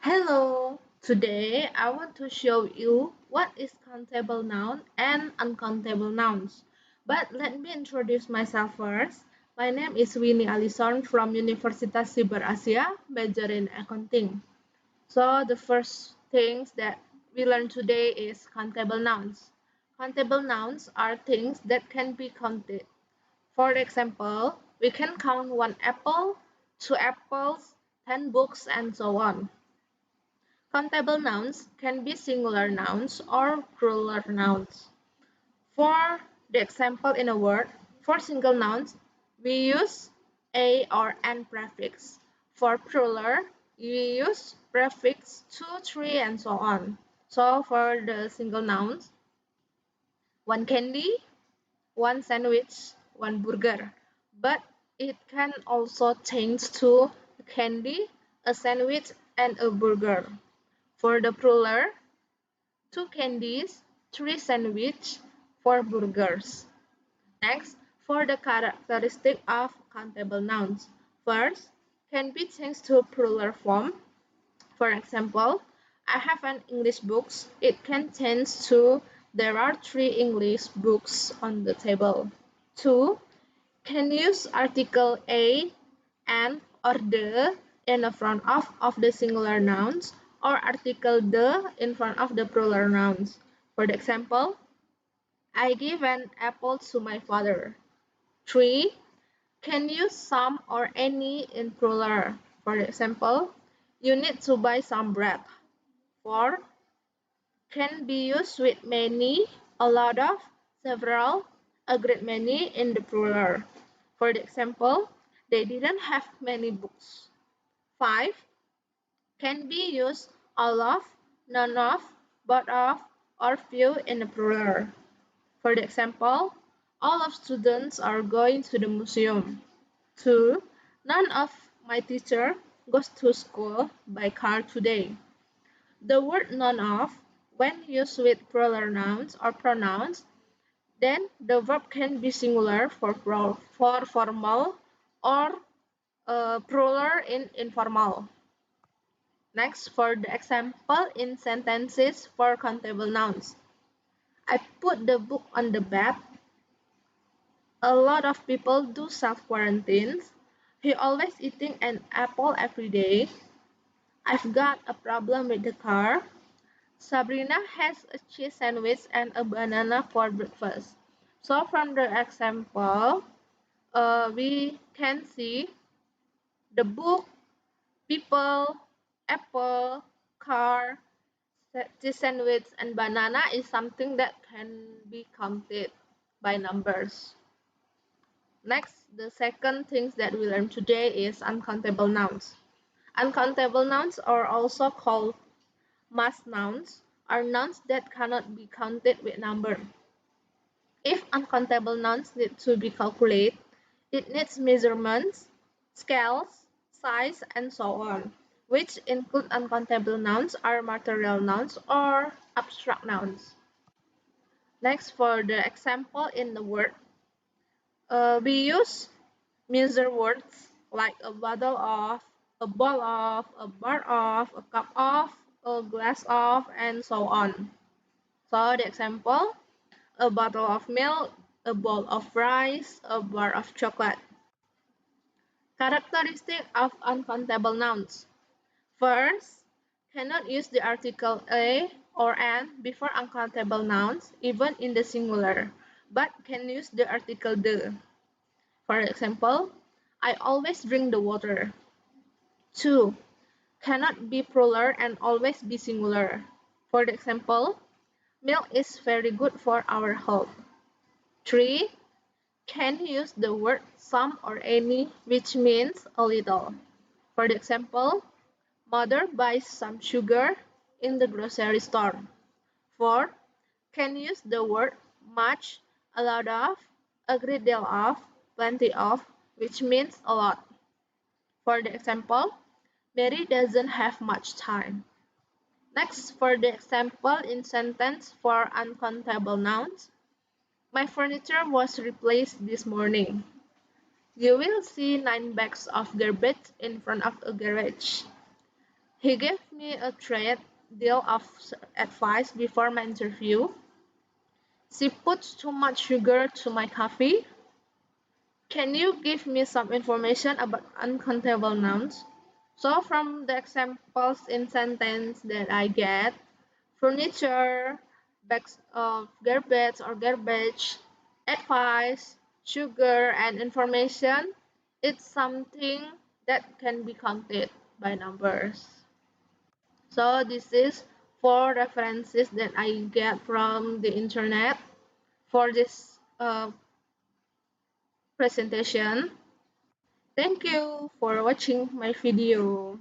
Hello! Today I want to show you what is countable noun and uncountable nouns. But let me introduce myself first. My name is Winnie Alison from Universitas Cyber Asia, major in accounting. So the first things that we learn today is countable nouns. Countable nouns are things that can be counted. For example, we can count one apple, two apples, 10 books, and so on. Countable nouns can be singular nouns or plural nouns. For the example in a word, for single nouns, we use a or an prefix. For plural, we use prefix 2, 3, and so on. So for the single nouns, one candy, one sandwich, one burger. But it can also change to a candy, a sandwich, and a burger. For the plural, two candies, three sandwiches, four burgers. Next, for the characteristic of countable nouns. First, can be changed to plural form. For example, I have an English book. It can change to there are three English books on the table. Two, can use article a, an, or the in the front of the singular nouns or article the in front of the plural nouns. For the example, I give an apple to my father. 3. Can use some or any in plural. For example, you need to buy some bread. 4. Can be used with many, a lot of, several, a great many in the plural. For the example, they didn't have many books. 5. Can be used all of, none of, both of, or few in the plural. For the example, all of students are going to the museum. 2. None of my teacher goes to school by car today. The word none of, when used with plural nouns or pronouns, then the verb can be singular for formal or plural in informal. Next, for the example in sentences for countable nouns. I put the book on the bed. A lot of people do self-quarantines. He always eating an apple every day. I've got a problem with the car. Sabrina has a cheese sandwich and a banana for breakfast. So from the example, we can see the book, people, apple, car, cheese sandwich, and banana is something that can be counted by numbers. Next, the second things that we learn today is uncountable nouns. Uncountable nouns are also called mass nouns, are nouns that cannot be counted with number. If uncountable nouns need to be calculated, it needs measurements, scales, size, and so on, which include uncountable nouns are material nouns or abstract nouns. Next, for the example in the word, we use measure words like a bottle of, a ball of, a bar of, a cup of, a glass of, and so on. So the example, a bottle of milk, a bowl of rice, a bar of chocolate. Characteristic of uncountable nouns. First, cannot use the article a or an before uncountable nouns, even in the singular, but can use the article the. For example, I always drink the water. 2. Cannot be plural and always be singular. For example, milk is very good for our health. 3. Can use the word some or any, which means a little. For example, mother buys some sugar in the grocery store. 4. Can use the word much, a lot of, a great deal of, plenty of, which means a lot. For the example, Mary doesn't have much time. Next, for the example in sentence for uncountable nouns. My furniture was replaced this morning. You will see 9 bags of garbage in front of a garage. He gave me a great deal of advice before my interview. She puts too much sugar to my coffee. Can you give me some information about uncountable nouns? So from the examples in sentence that I get, furniture, bags of garbage or garbage, advice, sugar, and information, it's something that can be counted by numbers. So this is four references that I get from the internet for this presentation. Thank you for watching my video.